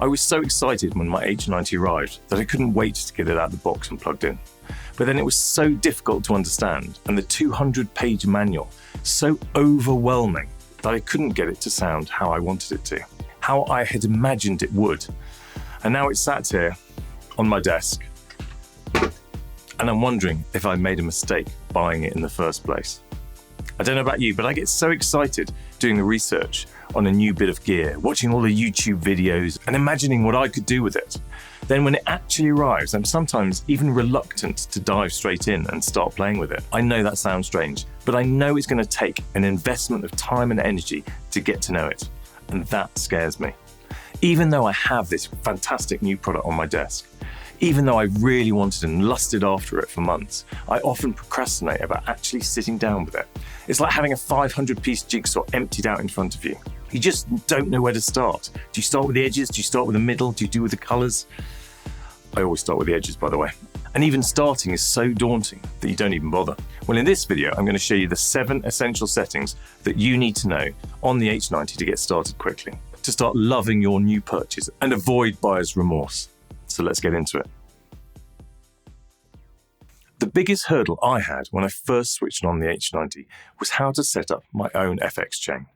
I was so excited when my H90 arrived that I couldn't wait to get it out of the box and plugged in. But then it was so difficult to understand, and the 200-page manual so overwhelming that I couldn't get it to sound how I wanted it to, how I had imagined it would. And now it's sat here on my desk, and I'm wondering if I made a mistake buying it in the first place. I don't know about you, but I get so excited doing the research on a new bit of gear, watching all the YouTube videos and imagining what I could do with it. Then when it actually arrives, I'm sometimes even reluctant to dive straight in and start playing with it. I know that sounds strange, but I know it's going to take an investment of time and energy to get to know it. And that scares me. Even though I have this fantastic new product on my desk, even though I really wanted and lusted after it for months, I often procrastinate about actually sitting down with it. It's like having a 500-piece jigsaw emptied out in front of you. You just don't know where to start. Do you start with the edges? Do you start with the middle? Do you do with the colours? I always start with the edges, by the way. And even starting is so daunting that you don't even bother. Well, in this video, I'm going to show you the 7 essential settings that you need to know on the H90 to get started quickly, to start loving your new purchase and avoid buyer's remorse. So let's get into it. The biggest hurdle I had when I first switched on the H90 was how to set up my own FX chain.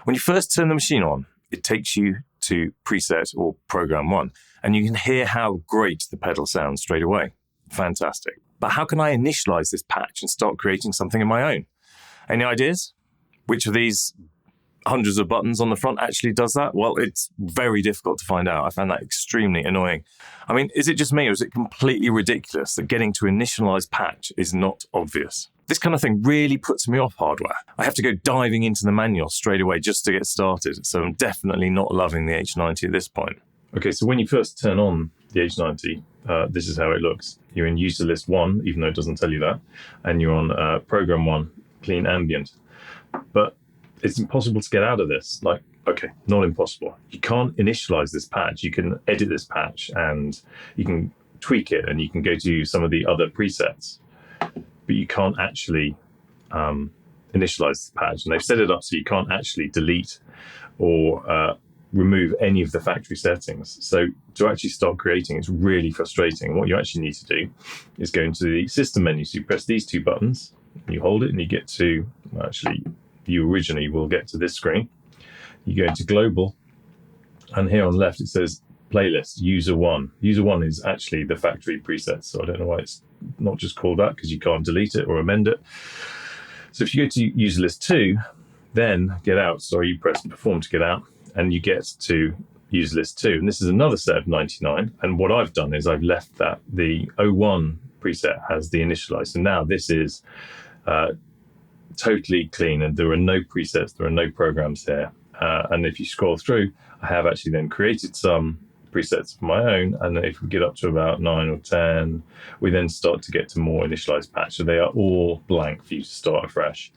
When you first turn the machine on, it takes you to preset or program 1, and you can hear how great the pedal sounds straight away. Fantastic. But how can I initialize this patch and start creating something of my own? Any ideas? Which of these hundreds of buttons on the front actually does that? Well, it's very difficult to find out. I found that extremely annoying. I mean, is it just me or is it completely ridiculous that getting to initialize patch is not obvious? This kind of thing really puts me off hardware. I have to go diving into the manual straight away just to get started, so I'm definitely not loving the H90 at this point. Okay, so when you first turn on the H90, this is how it looks. You're in user list 1, even though it doesn't tell you that, and you're on program 1, clean ambient. But it's impossible to get out of this. Like, okay, not impossible. You can't initialize this patch. You can edit this patch and you can tweak it and you can go to some of the other presets, but you can't actually initialize the patch. And they've set it up so you can't actually delete or remove any of the factory settings. So to actually start creating, it's really frustrating. What you actually need to do is go into the system menu. So you press these 2 buttons, you hold it and you get to, actually, you originally will get to this screen. You go into global, and here on the left it says playlist, user 1. User 1 is actually the factory presets, so I don't know why it's not just called that, because you can't delete it or amend it. So if you go to user list 2, then get out, sorry, you press perform to get out, and you get to user list 2. And this is another set of 99, and what I've done is I've left that the 01 preset has the initialize. So now this is totally clean and there are no presets, there are no programs here. And if you scroll through, I have actually then created some presets of my own. And if we get up to about 9 or 10, we then start to get to more initialized patch. So they are all blank for you to start afresh.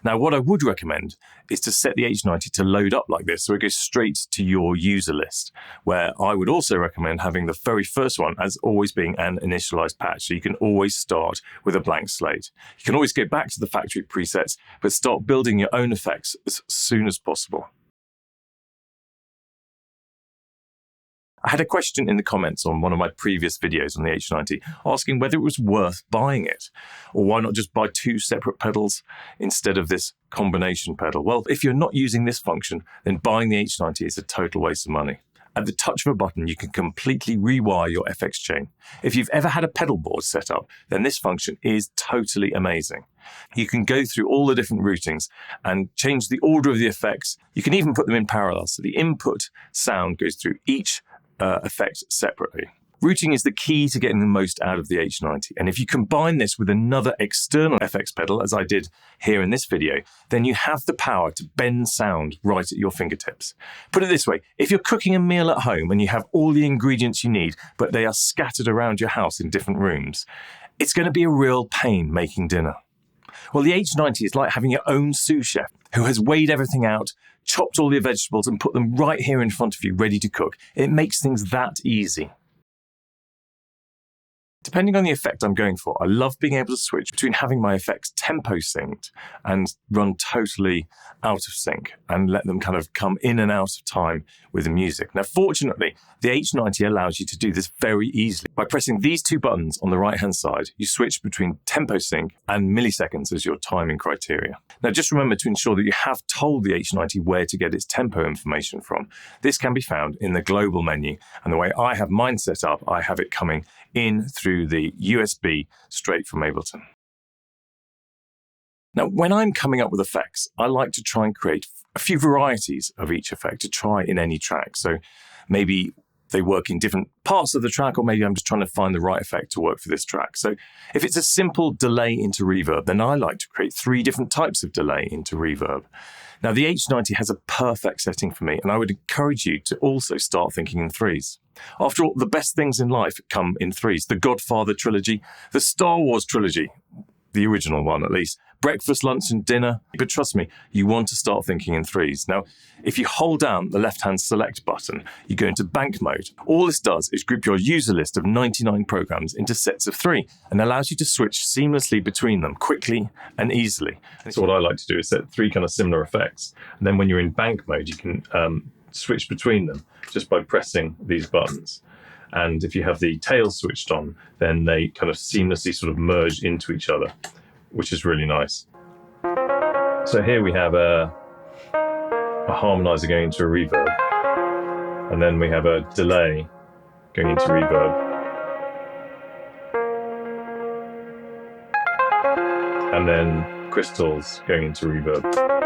Now, what I would recommend is to set the H90 to load up like this so it goes straight to your user list, where I would also recommend having the very first one as always being an initialized patch. So you can always start with a blank slate. You can always go back to the factory presets, but start building your own effects as soon as possible. I had a question in the comments on one of my previous videos on the H90 asking whether it was worth buying it, or why not just buy 2 separate pedals instead of this combination pedal. Well, if you're not using this function, then buying the H90 is a total waste of money. At the touch of a button, you can completely rewire your FX chain. If you've ever had a pedal board set up, then this function is totally amazing. You can go through all the different routings and change the order of the effects. You can even put them in parallel, so the input sound goes through each effect separately. Routing is the key to getting the most out of the H90, and if you combine this with another external FX pedal, as I did here in this video, then you have the power to bend sound right at your fingertips. Put it this way, if you're cooking a meal at home and you have all the ingredients you need, but they are scattered around your house in different rooms, it's going to be a real pain making dinner. Well, the H90 is like having your own sous chef who has weighed everything out, chopped all your vegetables and put them right here in front of you, ready to cook. It makes things that easy. Depending on the effect I'm going for, I love being able to switch between having my effects tempo synced and run totally out of sync and let them kind of come in and out of time with the music. Now, fortunately, the H90 allows you to do this very easily. By pressing these two buttons on the right-hand side, you switch between tempo sync and milliseconds as your timing criteria. Now, just remember to ensure that you have told the H90 where to get its tempo information from. This can be found in the global menu, and the way I have mine set up, I have it coming in through the USB straight from Ableton. Now, when I'm coming up with effects, I like to try and create a few varieties of each effect to try in any track. So maybe they work in different parts of the track, or maybe I'm just trying to find the right effect to work for this track. So if it's a simple delay into reverb, then I like to create 3 different types of delay into reverb. Now, the H90 has a perfect setting for me, and I would encourage you to also start thinking in 3s. After all, the best things in life come in 3s. The Godfather trilogy, the Star Wars trilogy, the original one at least, breakfast, lunch and dinner. But trust me, you want to start thinking in 3s. Now, if you hold down the left-hand select button, you go into bank mode. All this does is group your user list of 99 programs into sets of 3 and allows you to switch seamlessly between them quickly and easily. So what I like to do is set 3 kind of similar effects. And then when you're in bank mode, you can switch between them just by pressing these buttons. And if you have the tail switched on, then they kind of seamlessly sort of merge into each other, which is really nice. So here we have a harmonizer going into a reverb, and then we have a delay going into reverb, and then crystals going into reverb.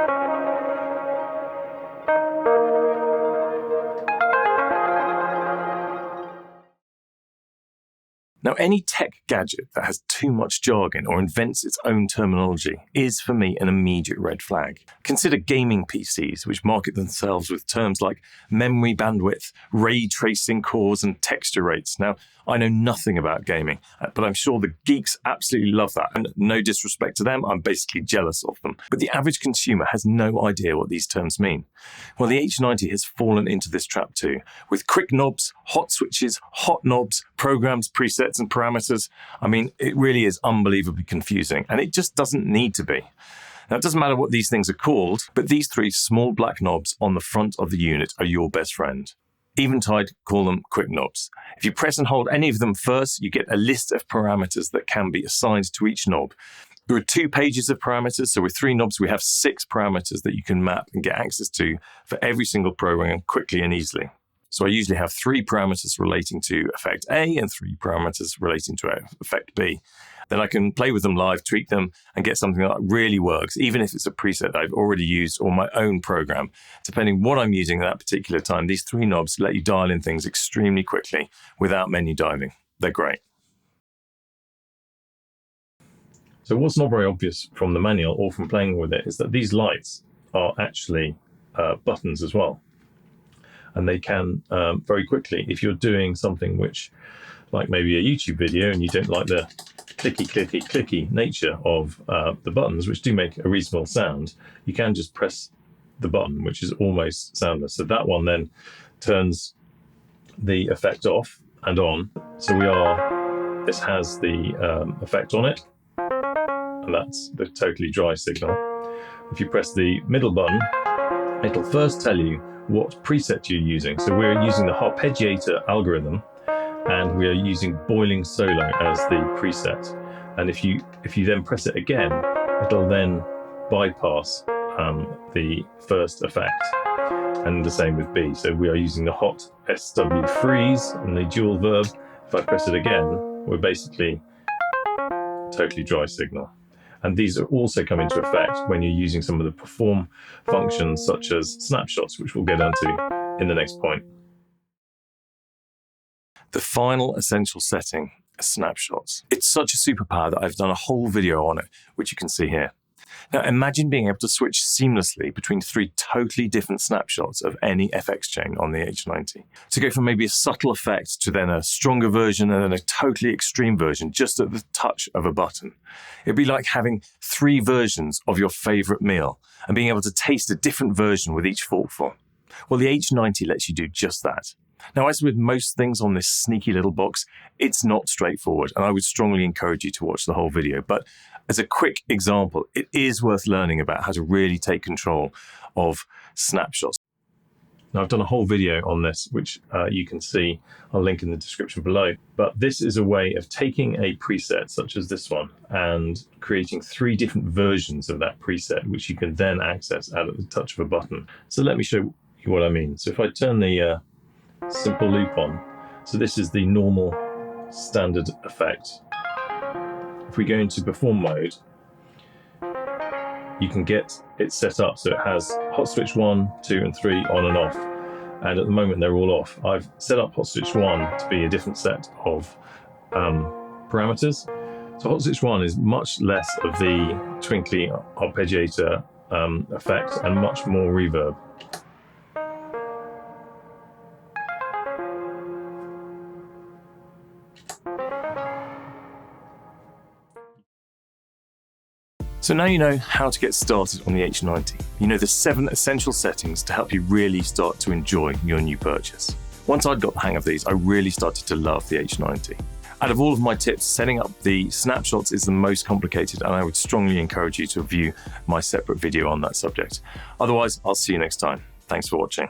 Now, any tech gadget that has too much jargon or invents its own terminology is, for me, an immediate red flag. Consider gaming PCs, which market themselves with terms like memory bandwidth, ray tracing cores, and texture rates. Now, I know nothing about gaming, but I'm sure the geeks absolutely love that. And no disrespect to them, I'm basically jealous of them. But the average consumer has no idea what these terms mean. Well, the H90 has fallen into this trap too, with quick knobs, hot switches, hot knobs, programs, presets, and parameters. I mean, it really is unbelievably confusing, and it just doesn't need to be. Now, it doesn't matter what these things are called, but these 3 small black knobs on the front of the unit are your best friend. Eventide call them quick knobs. If you press and hold any of them first, you get a list of parameters that can be assigned to each knob. There are 2 pages of parameters, so with 3 knobs, we have 6 parameters that you can map and get access to for every single program quickly and easily. So I usually have 3 parameters relating to effect A and 3 parameters relating to effect B. Then I can play with them live, tweak them, and get something that really works, even if it's a preset that I've already used or my own program. Depending what I'm using at that particular time, these 3 knobs let you dial in things extremely quickly without menu diving. They're great. So what's not very obvious from the manual or from playing with it is that these lights are actually buttons as well. And they can very quickly, if you're doing something which, like maybe a YouTube video, and you don't like the clicky nature of the buttons, which do make a reasonable sound, you can just press the button, which is almost soundless. So that one then turns the effect off and on. So this has the effect on it, and that's the totally dry signal. If you press the middle button, it'll first tell you what preset you're using. So we're using the arpeggiator algorithm, and we are using boiling solo as the preset. And if you then press it again, it'll then bypass the first effect. And the same with B. So we are using the hot SW freeze and the dual verb. If I press it again, we're basically totally dry signal. And these are also come into effect when you're using some of the perform functions such as snapshots, which we'll get onto in the next point. The final essential setting is snapshots. It's such a superpower that I've done a whole video on it, which you can see here. Now, imagine being able to switch seamlessly between 3 totally different snapshots of any FX chain on the H90. To go from maybe a subtle effect to then a stronger version and then a totally extreme version just at the touch of a button. It'd be like having 3 versions of your favorite meal and being able to taste a different version with each forkful. Well, the H90 lets you do just that. Now, as with most things on this sneaky little box, it's not straightforward, and I would strongly encourage you to watch the whole video. But as a quick example, it is worth learning about how to really take control of snapshots. Now, I've done a whole video on this, which you can see. I'll link in the description below. But this is a way of taking a preset, such as this one, and creating 3 different versions of that preset, which you can then access at the touch of a button. So let me show you what I mean. So if I turn the simple loop on, so this is the normal standard effect. If we go into perform mode, you can get it set up so it has hot switch 1, 2 and 3 on and off, and at the moment they're all off. I've set up hot switch 1 to be a different set of parameters. So hot switch 1 is much less of the twinkly arpeggiator effect and much more reverb. So now you know how to get started on the H90. You know the 7 essential settings to help you really start to enjoy your new purchase. Once I'd got the hang of these, I really started to love the H90. Out of all of my tips, setting up the snapshots is the most complicated, and I would strongly encourage you to view my separate video on that subject. Otherwise, I'll see you next time. Thanks for watching.